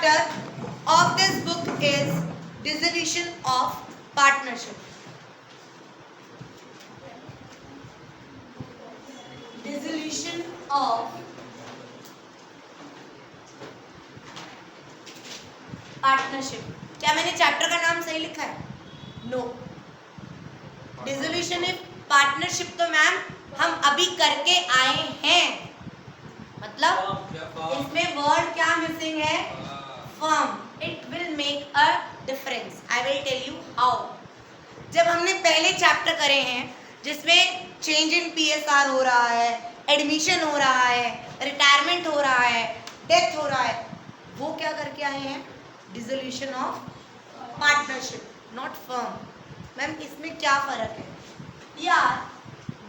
chapter of this book is dissolution of partnership. Dissolution of partnership. क्या मैंने chapter का नाम सही लिखा है? नो. डिसोल्यूशन ऑफ पार्टनरशिप तो मैम हम अभी करके आए हैं, मतलब इसमें वर्ड क्या मिसिंग है? Firm. It will make a difference. I will tell you how. जब हमने पहले चैप्टर करे हैं जिसमें चेंज इन पीएसआर हो रहा है, एडमिशन हो रहा है, रिटायरमेंट हो रहा है, डेथ हो रहा है, वो क्या करके आए हैं? Dissolution of partnership, not firm. Ma'am इसमें क्या फर्क है यार?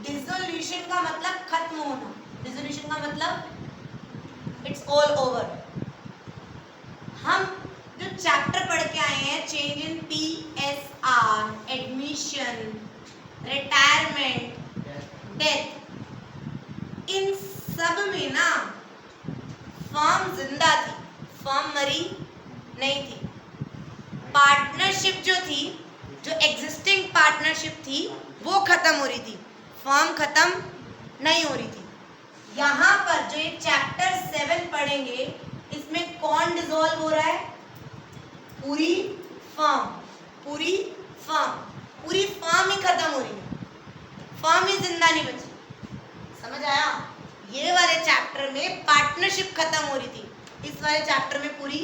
डिसोल्यूशन का मतलब खत्म होना, डिसोल्यूशन का मतलब इट्स ऑल ओवर. हम जो चैप्टर पढ़ के आए हैं, change in PSR, admission, retirement, death, इन सब में ना फर्म जिंदा थी, फर्म मरी नहीं थी. पार्टनरशिप जो थी, जो एग्जिस्टिंग पार्टनरशिप थी, वो खत्म हो रही थी, फर्म खत्म नहीं हो रही थी. यहाँ पर जो ये चैप्टर 7 पढ़ेंगे, इसमें कौन डिसॉल्व हो रहा है? पूरी फर्म. पूरी फर्म, पूरी फर्म ही खत्म हो रही है, फर्म ही जिंदा नहीं बची. समझ आया? ये वाले चैप्टर में पार्टनरशिप खत्म हो रही थी, इस वाले चैप्टर में पूरी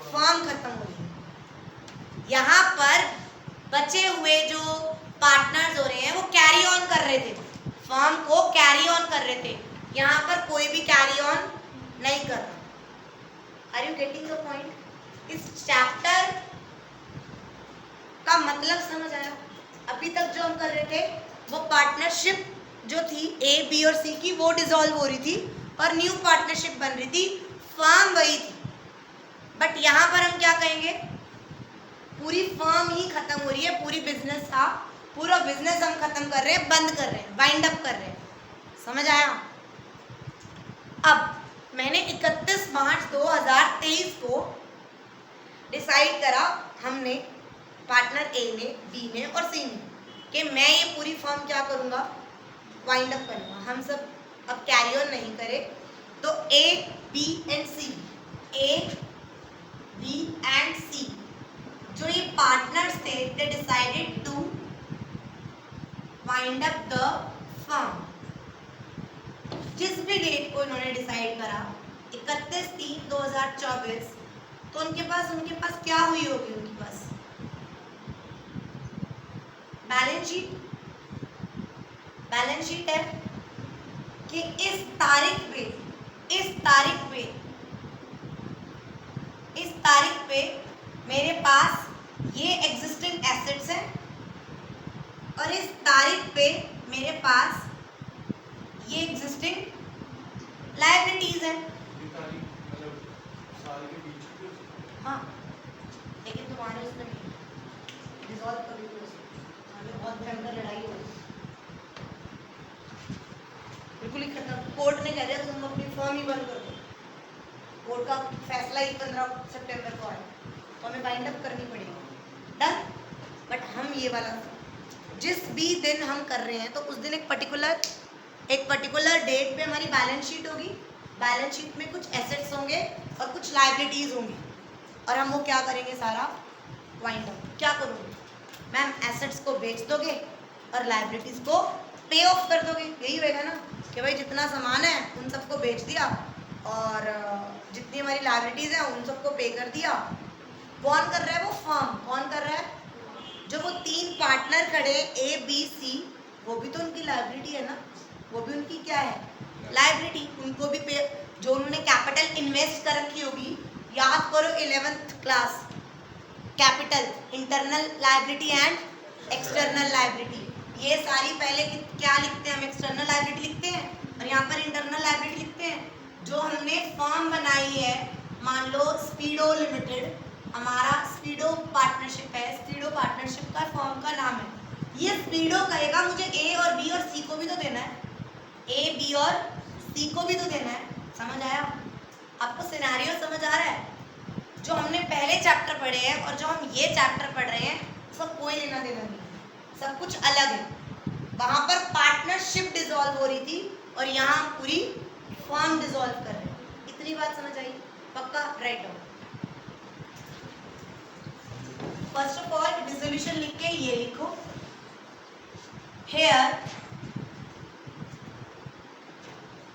फर्म खत्म हो रही है. यहाँ पर बचे हुए जो पार्टनर्स हो रहे हैं वो कैरी ऑन कर रहे थे, फर्म को कैरी ऑन कर रहे थे. यहाँ पर कोई भी कैरी ऑन नहीं कर रहा. Are you getting the point? इस चैप्टर का मतलब समझ आया? अभी तक जो हम कर रहे थे वो पार्टनरशिप जो थी ए, बी और सी की, वो डिसॉल्व हो रही थी और न्यू पार्टनरशिप बन रही थी, फर्म वही थी. बट यहाँ पर हम क्या कहेंगे? पूरी फर्म ही खत्म हो रही है, पूरी बिजनेस था, पूरा बिजनेस हम खत्म कर रहे हैं, बंद कर रहे हैं, वाइंड अप कर रहे हैं. समझ आया? अब मैंने 31 मार्च 2023 को डिसाइड करा, हमने पार्टनर ए ने, बी ने और सी ने, कि मैं ये पूरी फर्म क्या करूँगा? वाइंड अप करूँगा. हम सब अब कैरी ऑन नहीं करें. तो A, B and C, A, B and C जो ये पार्टनर्स थे, they decided to wind up the firm. जिस भी डेट को इन्होंने डिसाइड करा, 31/3/2024, तो उनके पास क्या हुई होगी? उनके पास बैलेंस शीट. बैलेंस शीट है कि इस तारीख पे मेरे पास ये एग्जिस्टिंग एसेट्स हैं और इस तारीख पे मेरे पास ये एग्जिस्टिंग लायबिलिटीज हैं. हाँ, लेकिन तुम्हारे उसमें डिसॉल्व कर दी, बहुत भयंकर लड़ाई हो गई, बिल्कुल ही खत्म. कोर्ट ने कह दिया तुम अपनी फर्म ही बंद कर दो. कोर्ट का फैसला ही 15 सितंबर को आया, तो हमें बाइंड अप करनी पड़ेगी. डन. बट हम ये वाला जिस भी दिन हम कर रहे हैं, तो उस दिन एक पर्टिकुलर डेट पे हमारी बैलेंस शीट होगी. बैलेंस शीट में कुछ एसेट्स होंगे और कुछ लायबिलिटीज होंगी, और हम वो क्या करेंगे? सारा वाइंड अप. क्या करोगे मैम? एसेट्स को बेच दोगे और लायबिलिटीज को पे ऑफ कर दोगे. यही होएगा ना कि भाई जितना सामान है उन सबको बेच दिया और जितनी हमारी लायबिलिटीज हैं उन सबको पे कर दिया. कौन कर रहा है? वो फर्म. कौन कर रहा है? जो वो 3 पार्टनर खड़े ए, बी, सी, वो भी तो उनकी लायबिलिटी है ना, वो भी उनकी क्या है? लायबिलिटी. उनको भी पे, जो उन्होंने कैपिटल इन्वेस्ट कर रखी होगी. याद करो 11th class, capital, internal liability and external liability. ये सारी पहले क्या लिखते हैं? हम एक्सटर्नल लायबिलिटी लिखते हैं और यहाँ पर इंटरनल लायबिलिटी लिखते हैं. जो हमने फर्म बनाई है, मान लो स्पीडो लिमिटेड, हमारा स्पीडो पार्टनरशिप है, स्पीडो पार्टनरशिप का फर्म का नाम है. ये स्पीडो कहेगा मुझे ए और बी और सी को भी तो देना है, ए, बी और सी को भी तो देना है. समझ आया? आपको सिनेरियो समझ आ रहा है? जो हमने पहले चैप्टर पढ़े हैं और जो हम ये चैप्टर पढ़ रहे हैं सब कोई लेना देना नहीं, सब कुछ अलग है। वहां पर पार्टनरशिप डिसॉल्व हो रही थी और यहाँ हम पूरी फर्म डिसॉल्व कर रहे हैं। इतनी बात समझ आई? पक्का? Write down. First of all dissolution लिख के ये लिखो, here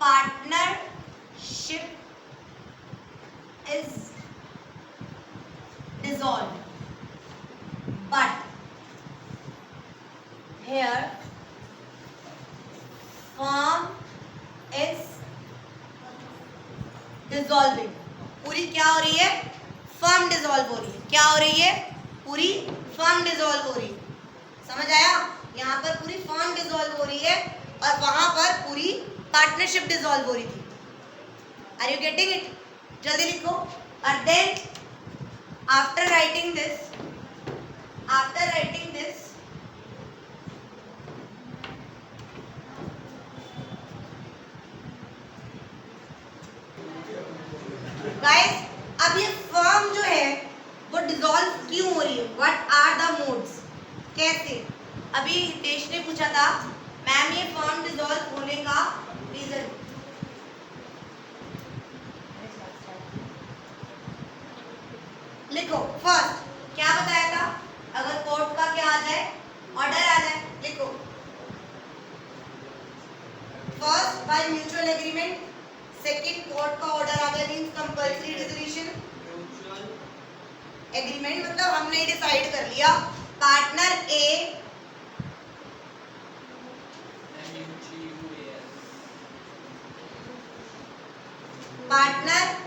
partnership is dissolved, but here firm is dissolving। पूरी क्या हो रही है? फर्म डिसॉल्व हो रही है। क्या हो रही है? पूरी फर्म डिसॉल्व हो रही है। समझ आया? यहाँ पर पूरी फर्म डिसॉल्व हो रही है और वहां पर पूरी पार्टनरशिप डिसॉल्व हो रही थी। Are you getting it? जल्दी लिखो। और then after writing this guys, अब ये फर्म जो है वो डिसॉल्व क्यों हो रही है? What are the modes? कैसे? अभी हितेश ने पूछा था मैम ये फर्म डिसॉल्व होने का रीजन। लिखो। फर्स्ट क्या बताया था? अगर कोर्ट का क्या आ जाए, ऑर्डर आ जाए, लिखो। First by mutual agreement, second court का ऑर्डर आ गया मींस कंपल्सरी डिसोल्यूशन। एग्रीमेंट मतलब हमने डिसाइड कर लिया partner A partner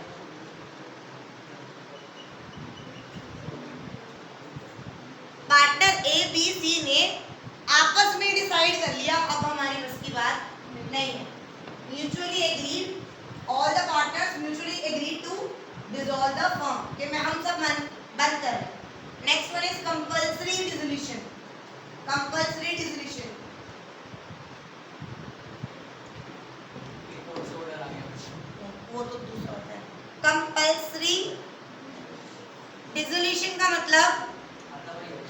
A B C ने आपस में डिसाइड कर लिया, अब हमारी बस की बात नहीं है। Mutually agreed, all the partners mutually agreed to dissolve the firm कि मैं हम सब बंद कर रहे हैं। Next one is compulsory dissolution. Compulsory dissolution वो तो दूसरा होता है। कंपल्सरी डिसोल्यूशन का मतलब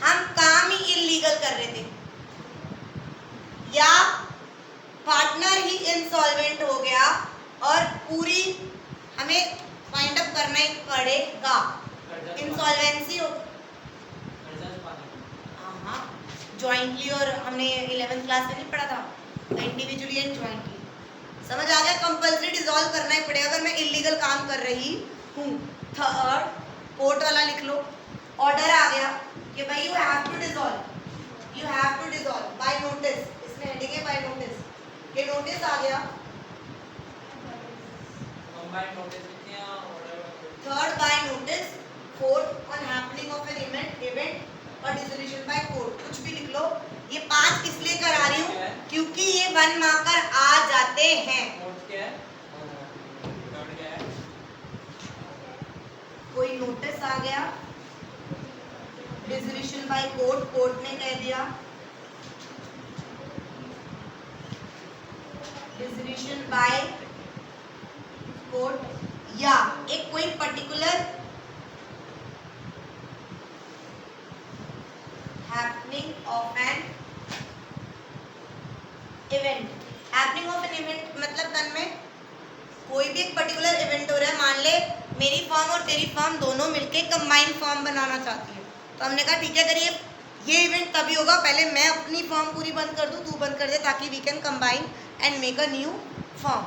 हम काम ही इलीगल कर रहे थे या पार्टनर ही इंसॉल्वेंट हो गया और पूरी हमें फाइंड अप करना ही पड़ेगा। इंसॉल्वेंसी हो जॉइंटली, और हमने 11th क्लास में नहीं पढ़ा था इंडिविजुअली एंड जॉइंटली। समझ आ गया? कंपल्सरी डिसॉल्व करना ही पड़ेगा अगर मैं इलीगल काम कर रही हूँ। थर्ड कोर्ट वाला लिख लो। ऑर्डर आ गया कि भाई you have to dissolve by notice. इसमें हेडिंग है बाय नोटिस। ये नोटिस आ गया। Third by notice. Fourth on happening of an event और डिसोल्यूशन बाय कोर्ट। कुछ भी लिख लो। ये 5 इसलिए करा रही हूँ क्योंकि ये 1 मार्कर आ जाते हैं। कोई नोटिस आ गया, डिसोल्यूशन बाय कोर्ट, कोर्ट ने कह दिया डिसोल्यूशन बाय कोर्ट, या एक कोई particular happening of an event. Happening of an event मतलब तन में कोई भी एक पर्टिकुलर इवेंट हो रहा है। मान ले मेरी फर्म और तेरी फर्म दोनों मिलके कंबाइन फर्म बनाना चाहती है, तो हमने कहा ठीक है करिए, ये इवेंट तभी होगा पहले मैं अपनी फर्म पूरी बंद कर दूं, तू बंद कर दे, ताकि we can combine and make a new firm.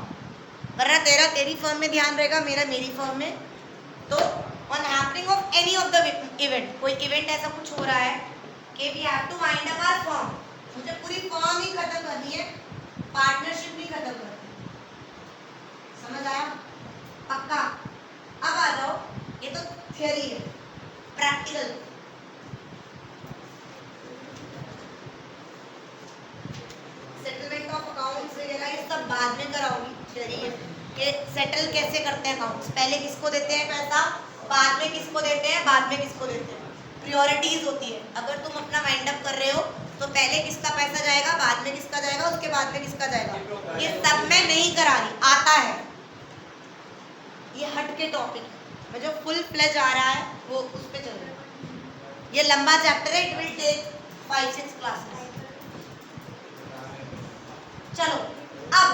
वरना तेरा तेरी फर्म में ध्यान रहेगा, मेरा मेरी फर्म में। तो on happening of any of the event, कोई इवेंट ऐसा कुछ हो रहा है कि we have to wind up our firm, मुझे पूरी फर्म ही खत्म करनी है, पार्टनरशिप भी खत्म करनी है। समझ आया? पक्का? अब आ जाओ, ये तो थ्योरी है, प्रैक्टिकल। सेटलमेंट ऑफ अकाउंट्स वगैरह ये सब बाद में कराओगी, थ्योरी है कि सेटल कैसे करते हैं अकाउंट्स। पहले किसको देते हैं पैसा, बाद में किसको देते हैं, बाद में किसको देते हैं। प्रायोरिटीज होती है। अगर तुम अपना वाइंड अप कर रहे हो तो पहले किसका पैसा जाएगा, बाद में किसका जाएगा, उसके बाद में किसका जाएगा। ये सब मैं नहीं करा रही, आता है, ये हट के टॉपिक में जो फुल फ्लेज आ रहा है ये लंबा चैप्टर है, इट विल टेक 5-6 क्लासेस। चलो अब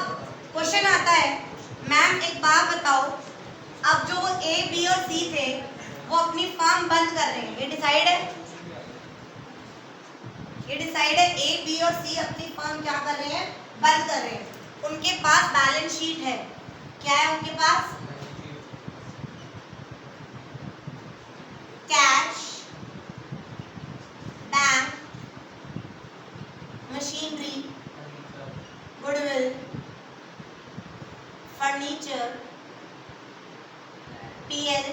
क्वेश्चन आता है, मैम एक बात बताओ, अब जो ए बी और सी थे वो अपनी फर्म बंद कर रहे हैं, ये डिसाइड है, ये डिसाइड है, ए बी और सी अपनी फर्म क्या कर रहे हैं, बंद कर रहे हैं। उनके पास बैलेंस शीट है, क्या है उनके पास, cash, bank, machinery, goodwill, furniture, PL,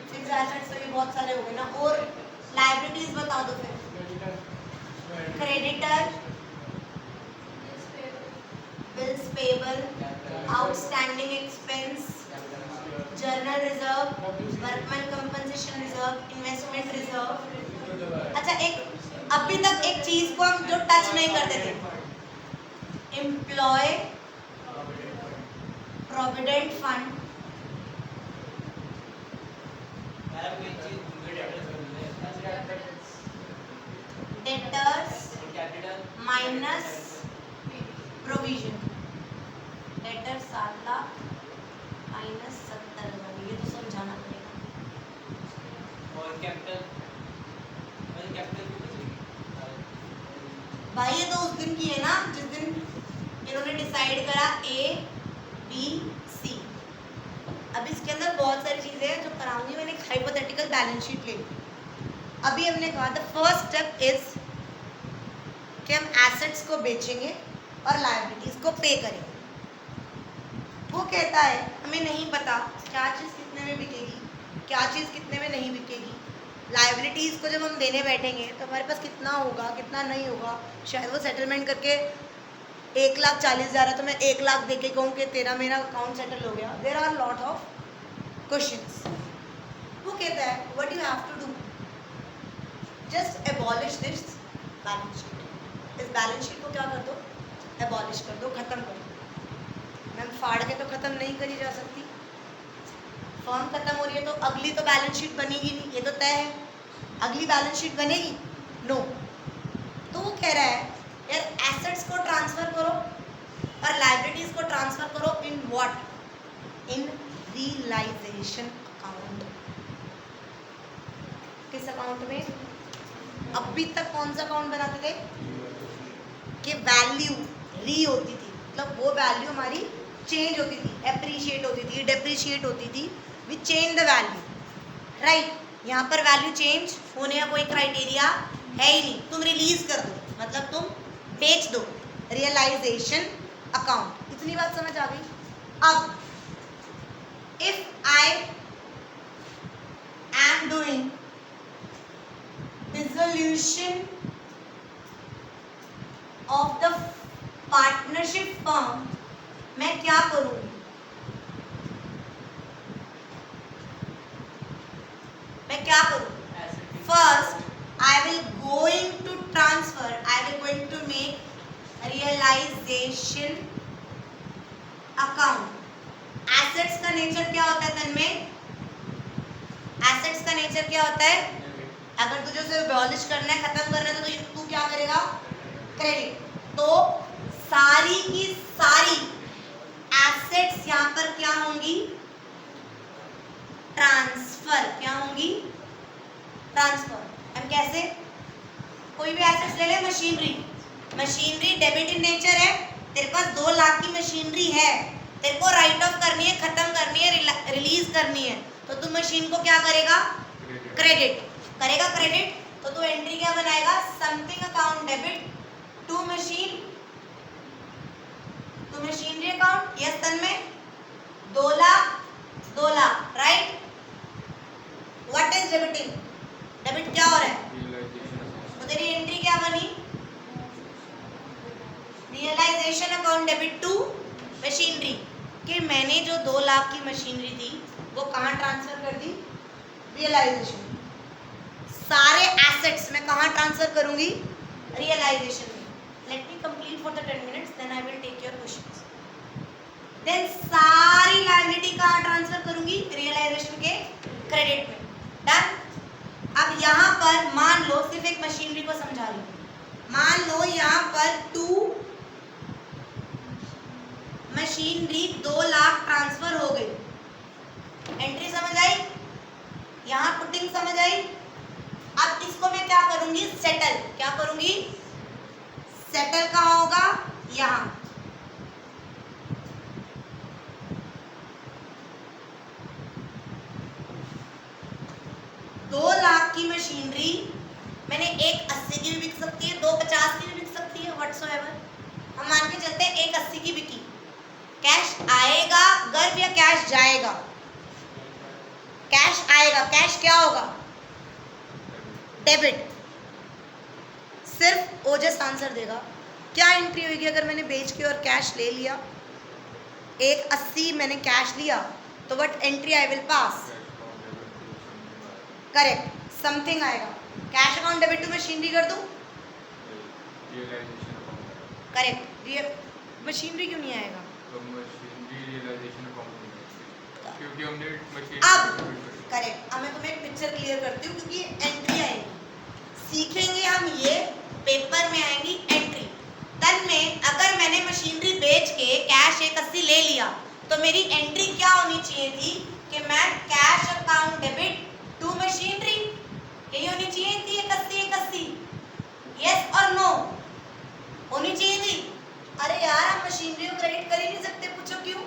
fixed assets तो ये बहुत सारे हो गए ना, और लायबिलिटीज बता दो फिर, creditor, bills payable, outstanding expense, journal reserve, workman compensation reserve, investment reserve. अच्छा, एक अभी तक एक चीज को हम जो टच नहीं करते थे, employ provident fund, debtors minus provision, debtor 7 lakh minus 70,000, ये तो समझाना पड़ेगा। और कैपिटल भाई ये तो उस दिन की है ना जिस दिन इन्होंने डिसाइड करा ए बी सी। अब इसके अंदर बहुत सारी चीजें हैं जो कराऊंगी, मैंने एक हाइपोथेटिकल बैलेंस शीट ले ली। अभी हमने कहा द फर्स्ट स्टेप इज कि हम एसेट्स को बेचेंगे और लायबिलिटीज को पे करेंगे। वो कहता है हमें नहीं पता क्या चीज़ कितने में बिकेगी, क्या चीज़ कितने में नहीं बिकेगी। लायबिलिटीज़ को जब हम देने बैठेंगे तो हमारे पास कितना होगा कितना नहीं होगा, शायद वो सेटलमेंट करके 1,40,000 है तो मैं 1 लाख दे के कहूँ कि तेरा मेरा अकाउंट सेटल हो गया। There are lot of questions. वो कहता है what you have to do, just abolish this balance sheet. इस बैलेंस शीट को क्या कर दो, एबॉलिश कर दो, ख़त्म कर दो। मैम फाड़ के तो ख़त्म नहीं करी जा सकती, फर्म खत्म हो रही है तो अगली तो बैलेंस शीट बनेगी नहीं, ये तो तय है। अगली बैलेंस शीट बनेगी नो। तो वो कह रहा है यार एसेट्स को ट्रांसफर करो और लायबिलिटीज को ट्रांसफर करो in what, in realisation account. किस अकाउंट में, अभी तक कौन सा अकाउंट बनाते थे कि वैल्यू री होती थी, मतलब वो वैल्यू हमारी चेंज होती थी, एप्रिशिएट होती थी, डेप्रिशिएट होती थी, we change the value, right. यहाँ पर वैल्यू चेंज होने का कोई क्राइटेरिया है ही नहीं, तुम रिलीज कर दो मतलब तुम बेच दो, रियलाइजेशन अकाउंट। इतनी बात समझ आ गई। अब if I am doing dissolution of the partnership firm, मैं क्या करूंगी, मैं क्या करूँ, first I will going to transfer, I will going to make realisation account. Assets का नेचर क्या होता है तन्मय, एसेट्स का नेचर क्या होता है, अगर तुझे उसे एबॉलिश करना है, खत्म करना है तो तू क्या करेगा, क्रेडिट। तो सारी की सारी एसेट्स यहाँ पर क्या होंगी, ट्रांसफर, क्या होंगी, ट्रांसफर। हम कैसे, कोई भी एसेट्स ले ले, machinery, machinery debit in nature है, तेरे पास 2 लाख की मशीनरी है, तेरे को राइट ऑफ करनी है, खत्म करनी है, रिलीज करनी है, तो तू मशीन को क्या करेगा, क्रेडिट करेगा। क्रेडिट तो तू एंट्री क्या बनाएगा, something account debit to machine, to machinery account. Yes Tanmay, 2 lakh 2 lakh, right. What is debiting, debit क्या हो रहा है, तो तेरी एंट्री क्या बनी, realisation account debit to machinery, कि मैंने जो 2 लाख की मशीनरी थी वो कहाँ ट्रांसफर कर दी, रियलाइजेशन। सारे एसेट्स मैं कहाँ ट्रांसफर करूंगी, रियलाइजेशन में। Let me complete for the 10 minutes, then I will take your questions. Then सारी लायबिलिटी कहाँ ट्रांसफर करूंगी, रियलाइजेशन के क्रेडिट में। डन। अब यहाँ पर मान लो, सिर्फ एक मशीनरी को समझा रही हूँ, मान लो यहाँ पर 2 मशीनरी 2 लाख ट्रांसफर हो गई। एंट्री समझ आई, यहाँ पुटिंग समझ आई। अब इसको मैं क्या करूंगी, सेटल। क्या करूंगी, सेटल कहाँ होगा, यहाँ। दो लाख की मशीनरी मैंने 180 की भी बिक सकती है, 250 की भी बिक सकती है, व्हाटसोएवर। हम मान के चलते हैं 180 की बिकी। कैश आएगा गर्भ या कैश जाएगा? कैश आएगा। कैश क्या होगा, डेबिट। सिर्फ ओजस आंसर देगा। क्या एंट्री होगी अगर मैंने बेच के और कैश ले लिया? 180 मैंने कैश लिया, तो what entry I will pass? Correct, something आएगा। Cash account debit to machinery कर दूं? करेक्ट। मशीनरी क्यों नहीं आएगा? क्योंकि हमने मशीन अब करेक्ट, अब मैं तुम्हें एक पिक्चर क्लियर करती हूँ, क्योंकि एंट्री आएगी। सीखेंगे हम ये, पेपर में आएंगी एंट्री। तन में अगर मैंने मशीनरी बेच के कैश 180 ले लिया, तो मेरी एंट्री क्या होनी चाहिए थी कि मैं cash account debit to machinery, यही होनी चाहिए थी। 180 यस और नो होनी चाहिए थी। अरे यार, हम मशीनरी को क्रेडिट कर ही नहीं सकते, पूछो क्यों?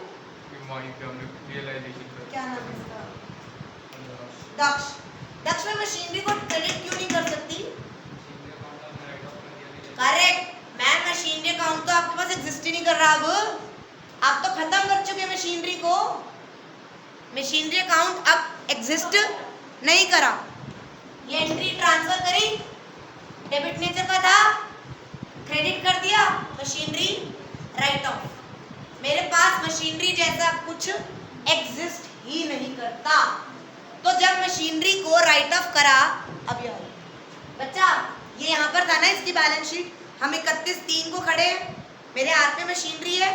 क्या नाम है इसका? दक्ष। दक्ष में मशीनरी को क्रेडिट क्यों नहीं कर सकती? करेक्ट, मैं मशीनरी अकाउंट तो आपके पास एग्जिस्ट ही नहीं कर रहा। अब आप तो खत्म कर चुके मशीनरी को। मशीनरी अकाउंट अब एग्जिस्ट नहीं करा। ये एंट्री ट्रांसफर करी, डेबिट नेचर का था, क्रेडिट कर दिया, मशीनरी राइट ऑफ। मेरे पास मशीनरी जैसा कुछ एग्जिस्ट ही नहीं करता। तो जब मशीनरी को राइट ऑफ करा, अब यार बच्चा ये यहाँ पर था ना, इसकी बैलेंस शीट। हम 31/3 को खड़े हैं, मेरे हाथ में मशीनरी है,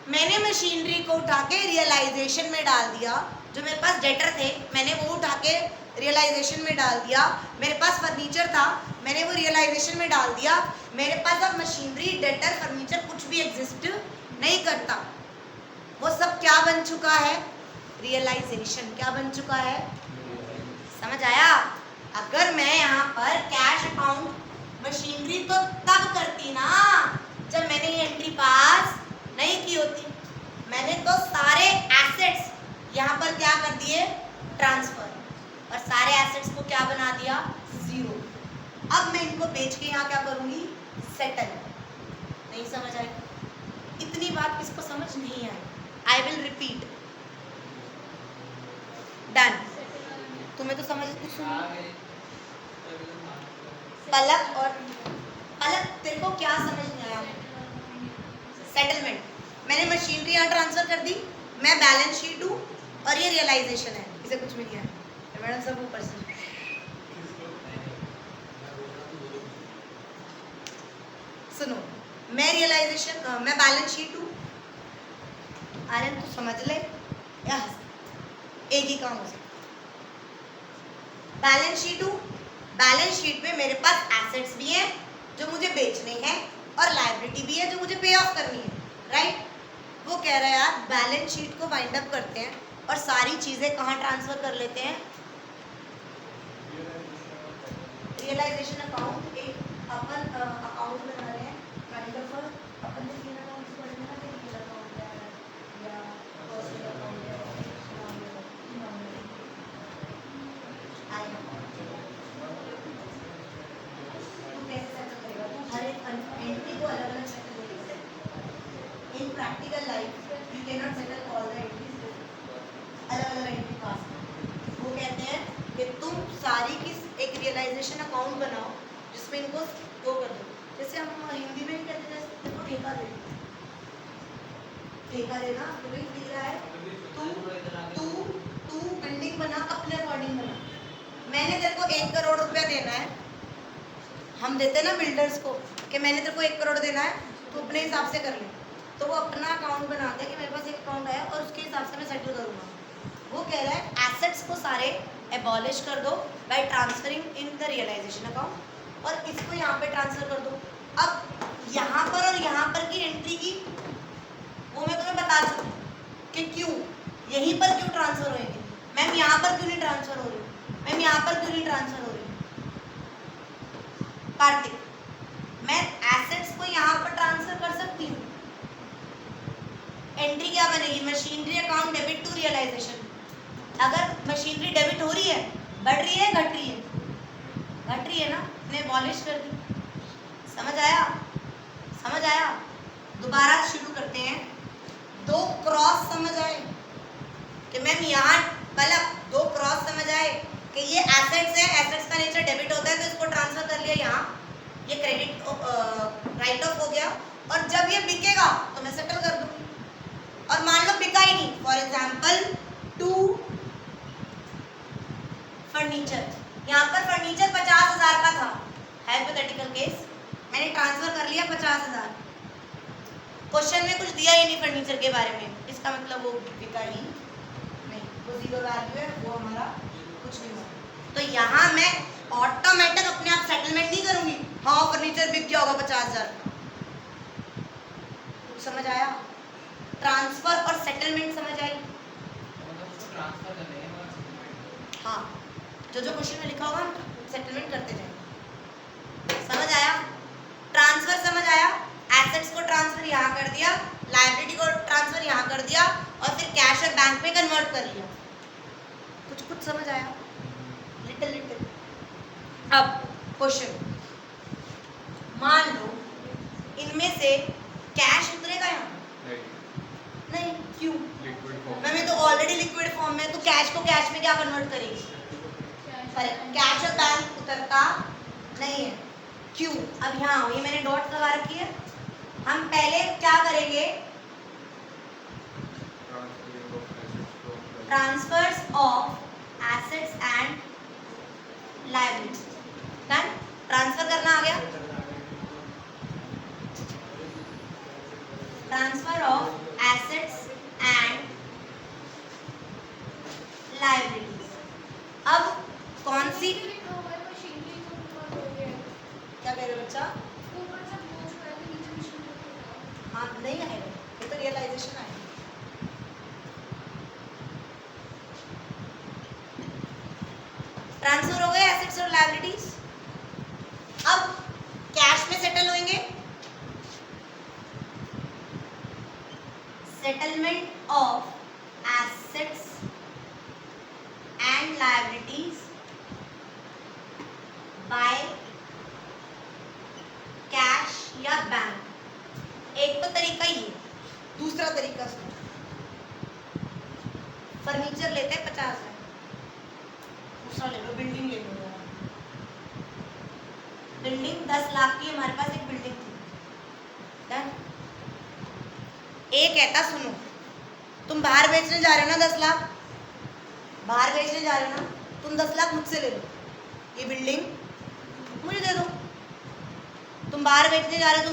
मैंने मशीनरी को उठा के रियलाइजेशन में डाल दिया। जो मेरे पास डेटर थे मैंने वो उठा के रियलाइजेशन में डाल दिया। मेरे पास फर्नीचर था, मैंने वो रियलाइजेशन में डाल दिया। मेरे पास अब मशीनरी, डेटर, फर्नीचर कुछ भी एग्जिस्ट नहीं करता। वो सब क्या बन चुका है, रियलाइजेशन। क्या बन चुका है, समझ आया? अगर मैं यहाँ पर कैश अकाउंट मशीनरी तो तब करती ना जब मैंने ये एंट्री पास नहीं की होती। मैंने तो सारे एसेट्स यहाँ पर क्या कर दिए, ट्रांसफर, और सारे एसेट्स को क्या बना दिया, 0। अब मैं इनको बेच के यहाँ क्या करूँगी, सेटल। नहीं समझ आई? इतनी बात किसको समझ नहीं आई? I will repeat. डन। तुम्हें तो समझ कुछ सुनी? पलक और पलक, तेरे को क्या समझ नहीं आया? सेटलमेंट। मैंने मशीनरी यहाँ ट्रांसफर कर दी, मैं बैलेंस शीट हूँ और ये रियलाइजेशन है, इसे कुछ मिल गया है। मैडम सब ऊपर से सुनो, मैं रियलाइजेशन, मैं बैलेंस शीट हूँ। आर्यन तू समझ ले, या एक ही काम हो सकता। बैलेंस शीट हूँ, बैलेंस शीट में मेरे पास एसेट्स भी हैं जो मुझे बेचने हैं और लायबिलिटी भी है जो मुझे पे ऑफ करनी है, राइट? वो कह रहा है यार बैलेंस शीट को वाइंड अप करते हैं और सारी चीज़ें कहाँ ट्रांसफर कर लेते हैं, रियलाइजेशन अकाउंट। एक अपन अकाउंट बना रहे हैं, काइंड ऑफ अपन ने तीन अकाउंट्स पढ़े ना, डील अकाउंट है या पर्सनल अकाउंट है, तू कैसे सेटल करेगा? तू हर एक एंट्री को अलग अलग सेटल करेगा। इन practical life you can not settle all the entries अलग अलग एंट्री पास। वो कहते हैं कि तुम सारी की एक रियलाइजेशन अकाउंट बनाओ जिसमें इनको वो कर दो। जैसे हम हिंदी में नहीं कहते, जैसे देखो ठेका दे, ठेका देना, तो भाई दिख रहा है तू तू बिल्डिंग बना, अपने अकॉर्डिंग बना। मैंने तेरे को 1 करोड़ रुपया देना है, हम देते हैं ना बिल्डर्स को कि मैंने तेरे को 1 करोड़ देना है, तो अपने हिसाब से कर ले। तो वो अपना अकाउंट बनाते हैं कि मेरे पास एक अकाउंट है और उसके हिसाब से मैं सेटल करूँगा। वो कह रहा है एसेट्स को सारे एबॉलिश कर दो by transferring in the realisation account और इसको यहाँ पे ट्रांसफर कर दो। अब यहाँ पर और यहाँ पर की एंट्री की वो मैं तुम्हें बता चुकी कि क्यों यहीं पर क्यों ट्रांसफर होएंगे। मैम यहाँ पर क्यों नहीं ट्रांसफर हो रही, मैम यहाँ पर क्यों नहीं ट्रांसफर हो रही। कार्तिक, मैं एसेट्स को यहाँ पर ट्रांसफर कर सकती हूँ। एंट्री क्या बनेगी, machinery account debit to realisation. अगर मशीनरी डेबिट हो रही है, बढ़ रही है, घट रही है, घट रही है ना, ने एबॉलिश कर दी। समझ आया, समझ आया। दोबारा शुरू करते हैं। दो क्रॉस समझ आए कि मैम यहाँ पहले दो क्रॉस समझ आए कि ये एसेट्स है, एसेट्स का नेचर डेबिट होता है तो इसको ट्रांसफर कर लिया यहाँ, ये क्रेडिट राइट ऑफ हो गया। और जब ये बिकेगा तो मैं सेटल कर दूंगी। और मान लो बिका ही नहीं, फॉर एग्जाम्पल टू फर्नीचर, यहाँ पर फर्नीचर 50,000 का था, हाइपोथेटिकल केस, मैंने ट्रांसफर कर लिया 50,000। क्वेश्चन में कुछ दिया ही नहीं फर्नीचर के बारे में, इसका मतलब वो बिका ही नहीं, वो जीरो वैल्यू है, वो हमारा कुछ नहीं हुआ। तो यहाँ मैं ऑटोमेटिक अपने आप सेटलमेंट नहीं करूंगी, हाँ फर्नीचर बिक गया होगा 50,000। कुछ समझ आया, ट्रांसफर और सेटलमेंट समझ आई। हाँ, जो जो क्वेश्चन में लिखा होगा सेटलमेंट करते जाएंगे। समझ आया, ट्रांसफर समझ आया, एसेट्स को ट्रांसफर यहाँ कर दिया, लायबिलिटी को ट्रांसफर यहाँ कर दिया और फिर कैश और बैंक में कन्वर्ट कर लिया। कुछ कुछ समझ आया, लिटिल लिटिल। अब क्वेश्चन, मान लो इनमें से कैश उतरेगा यहाँ, नहीं, क्यों, मैं तो ऑलरेडी लिक्विड फॉर्म में, तो कैश को कैश में क्या कन्वर्ट करेगी, कैश और बैंक उतरता नहीं है, क्यों। अब यहाँ ये मैंने डॉट लगा रखी है, हम पहले क्या करेंगे, transfers of assets and liabilities, done. Transfer करना आ गया, transfer of assets and liabilities. अब कौन सी, क्या कह रहे हो बच्चा, हाँ नहीं आएगा, ये तो रियलाइजेशन आएगा। ट्रांसफर हो गए एसेट्स और लायबिलिटीज। अब कैश में सेटल होंगे, settlement of assets and liabilities by cash या बैंक। एक तो तरीका ये, दूसरा तरीका सुनो, फर्नीचर लेते हैं 50,000, दूसरा ले लो, बिल्डिंग ले लो। बिल्डिंग 10 लाख की, हमारे पास एक बिल्डिंग थी, डन। एक कहता सुनो, तुम बाहर बेचने जा रहे हो ना 10 लाख, बाहर बेचने जा रहे हो ना, तुम 10 लाख मुझसे ले लो, ये बिल्डिंग मुझे दे दो। तुम बाहर बेचने जा रहे हो,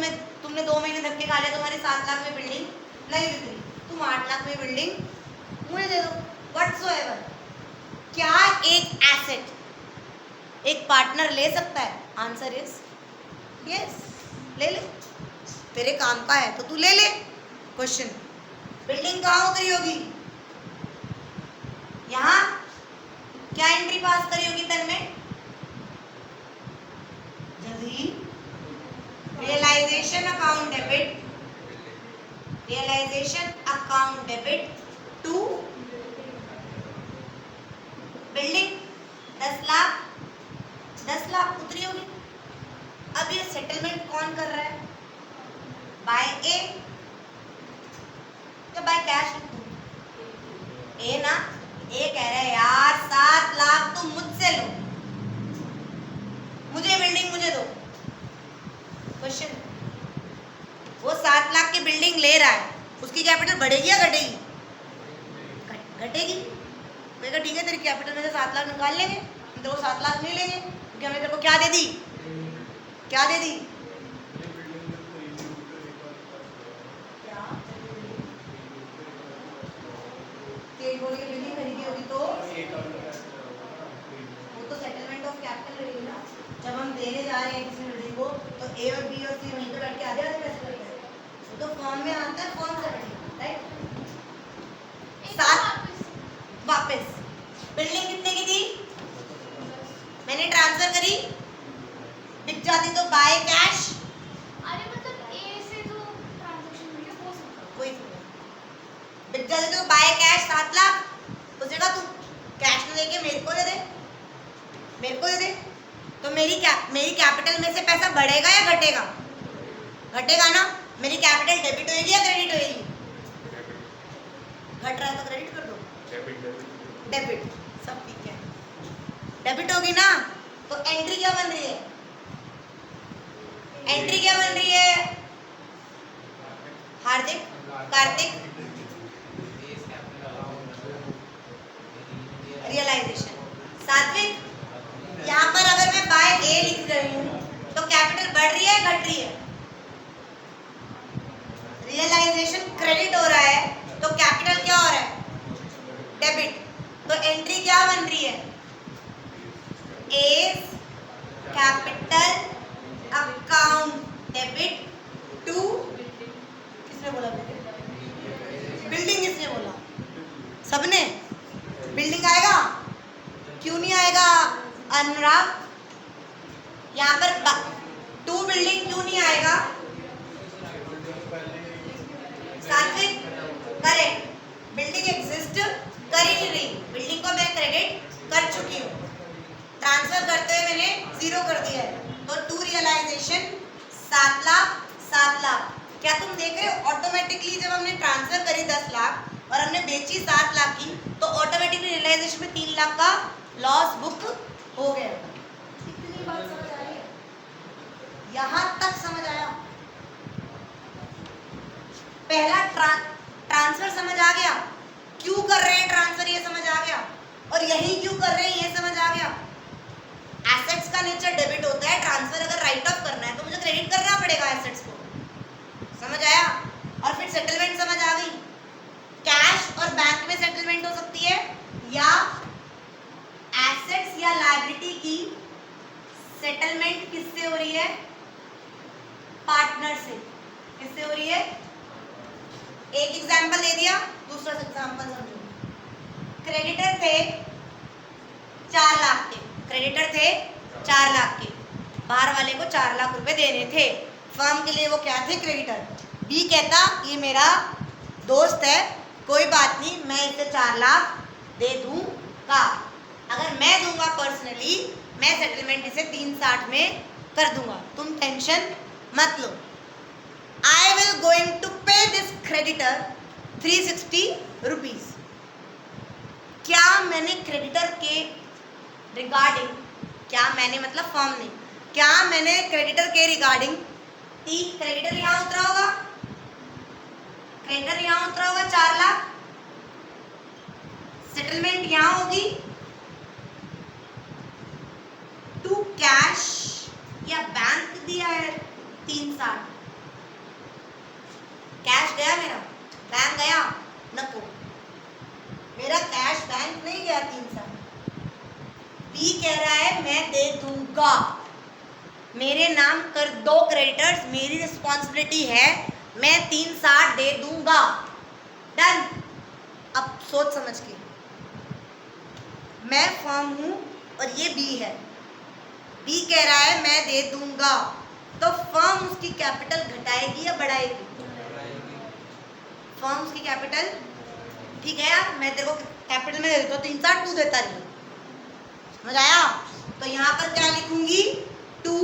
तुमने 2 महीने धक्के खा लिया, तुम्हारी 7 लाख में बिल्डिंग नहीं बिक रही, तुम 8 लाख में बिल्डिंग मुझे दे दो, व्हाटसोएवर। क्या एक एसेट एक पार्टनर ले सकता है, आंसर इज यस, ले ले, तेरे काम का है तो तू ले ले। क्वेश्चन, बिल्डिंग कहाँ उतरी होगी, यहाँ क्या एंट्री पास करी होगी तन में, जल्दी, realisation account debit, realisation account debit to building 10 lakh, 10 lakh उतरी होगी। अब ये सेटलमेंट कौन कर रहा है, बाय ए या बाय कैश। ए ना, ए कह रहा है यार 7 लाख तुम मुझसे लो, मुझे बिल्डिंग मुझे दो। क्वेश्चन, वो 7 लाख की बिल्डिंग ले रहा है, उसकी कैपिटल बढ़ेगी या घटेगी, घटेगी। मैं कहा ठीक है, तेरी कैपिटल में से 7 लाख निकाल लेंगे, हम तेरे को 7 लाख नहीं लेंगे, क्योंकि हमने तेरे को क्या दे दी, क्या दे दी, तेल बोल के बिल्डिंग खरीदी होगी तो वो तो सेटलमेंट ऑफ कैपिटल रहेगी ना, जब हम देने जा रहे हैं किसी नदी को तो ए और बी और सी वहीं पे बैठ के आधे आधे पैसे करते हैं, वो तो फॉर्म में आता है, फॉर्म से बैठेगा, राइट। सात वापस बिल्डिंग कितने की थी, मैंने ट्रांसफर करी, बिक जाती तो बाय कैश, अरे मतलब ए से जो ट्रांजैक्शन हुई है वो सब कोई बिक जाती तो बाय कैश 7 लाख, उस जगह तू कैश में लेके मेरे को दे दे, मेरे को दे दे, तो मेरी कैपिटल में से पैसा बढ़ेगा या घटेगा, घटेगा ना। मेरी कैपिटल डेबिट होएगी या क्रेडिट होएगी, घट रहा है तो क्रेडिट कर दो, डेबिट, सब ठीक है, डेबिट होगी ना। तो एंट्री क्या बन रही है, एंट्री क्या बन रही है, हार्दिक, कार्तिक, रियलाइजेशन। सात्विक, यहाँ पर अगर मैं बाय ए लिख रही हूँ तो कैपिटल बढ़ रही है घट रही है, रियलाइजेशन क्रेडिट हो रहा है तो कैपिटल क्या हो रहा है, डेबिट, तो एंट्री क्या बन रही है, as capital account debit to, किसने बोला बिल्डिंग, किसने बोला, सबने, बिल्डिंग आएगा, क्यों नहीं आएगा अनुराग, यहाँ पर टू बिल्डिंग क्यों नहीं आएगा, सात्विक, करेक्ट, बिल्डिंग एग्जिस्ट कर ही नहीं रही, बिल्डिंग को मैं क्रेडिट कर चुकी हूँ, ट्रांसफर करते हुए मैंने 0 कर दिया है, तो टू रियलाइजेशन 7 लाख 7 लाख। क्या तुम देख रहे हो ऑटोमेटिकली जब हमने ट्रांसफर करी 10 लाख और हमने बेची 7 लाख की तो ऑटोमेटिकली रियलाइजेशन में 3 लाख का लॉस बुक हो गया। इतनी बात समझ आ रही है, यहाँ तक समझ आया, पहला ट्रांसफर समझ आ गया, क्यों कर रहे हैं ट्रांसफर ये समझ आ गया, और यही क्यों कर रहे हैं ये समझ आ गया। एसेट्स का नेचर डेबिट होता है, ट्रांसफर अगर राइट ऑफ करना है तो मुझे क्रेडिट करना पड़ेगा एसेट्स को, समझ आया। और फिर सेटलमेंट समझ आ गई, कैश और बैंक में सेटलमेंट हो सकती है या एसेट्स या लायबिलिटी की सेटलमेंट किससे हो रही है, पार्टनर से, किससे हो रही है। एक एग्जांपल दे दिया, दूसरा एग्जांपल समझो, क्रेडिटर थे 4 लाख के, क्रेडिटर थे 4 लाख के, बाहर वाले को 4 लाख रुपए देने थे, फर्म के लिए वो क्या थे, क्रेडिटर। बी कहता ये मेरा दोस्त है, कोई बात नहीं मैं इसे 4 लाख दे दूंगा, अगर मैं दूंगा पर्सनली मैं सेटलमेंट इसे 360 में कर दूंगा, तुम टेंशन मत लो। I will going to pay this creditor 360 rupees। क्या मैंने क्रेडिटर के रिगार्डिंग, क्या मैंने मतलब फर्म ने, क्या मैंने क्रेडिटर के रिगार्डिंग, क्रेडिटर यहाँ उतरा होगा, क्रेडिटर यहाँ उतरा होगा 4 लाख, सेटलमेंट यहाँ होगी, टू कैश या बैंक दिया है 360, कैश गया मेरा, बैंक गया नको, मेरा कैश बैंक नहीं गया 360, बी कह रहा है मैं दे दूंगा, मेरे नाम कर दो क्रेडिटर्स, मेरी रिस्पॉन्सिबिलिटी है, मैं 360 दे दूंगा, डन। अब सोच समझ के, मैं फर्म हूं और ये बी है, बी कह रहा है मैं दे दूंगा, तो फर्म उसकी कैपिटल घटाएगी या बढ़ाएगी, फर्म उसकी कैपिटल, ठीक है यार मैं तेरे को कैपिटल में दे देता हूँ 360 तू देता रही, समझ आया। तो यहाँ पर क्या लिखूंगी, टू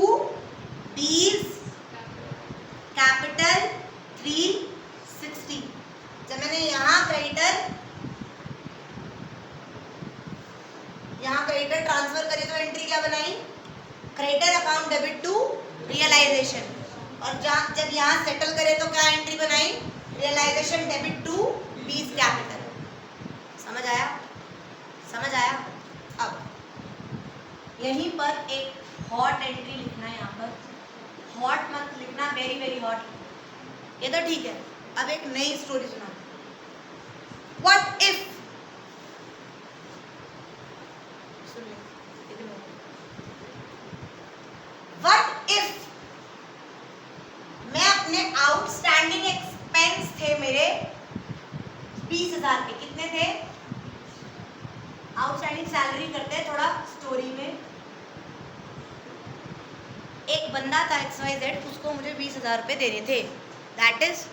बीज कैपिटल 360, जब मैंने यहाँ क्रेडिटर ट्रांसफर करी तो एंट्री क्या बनाई, creditor account debit to realisation, और जब यहाँ सेटल करे तो क्या एंट्री बनाई, realisation debit to B's capital. समझ आया, समझ आया। अब यहीं पर एक हॉट एंट्री लिखना है, यहाँ पर हॉट मत लिखना, वेरी वेरी हॉट, ये तो ठीक है। अब एक नई स्टोरी सुना, व्हाट इफ मेरे 20,000 थे। कितने थे? आउटस्टैंडिंग सैलरी करते हैं थोड़ा स्टोरी में। एक बंदा था XYZ, उसको मुझे 20,000 रुपये देने थे। That is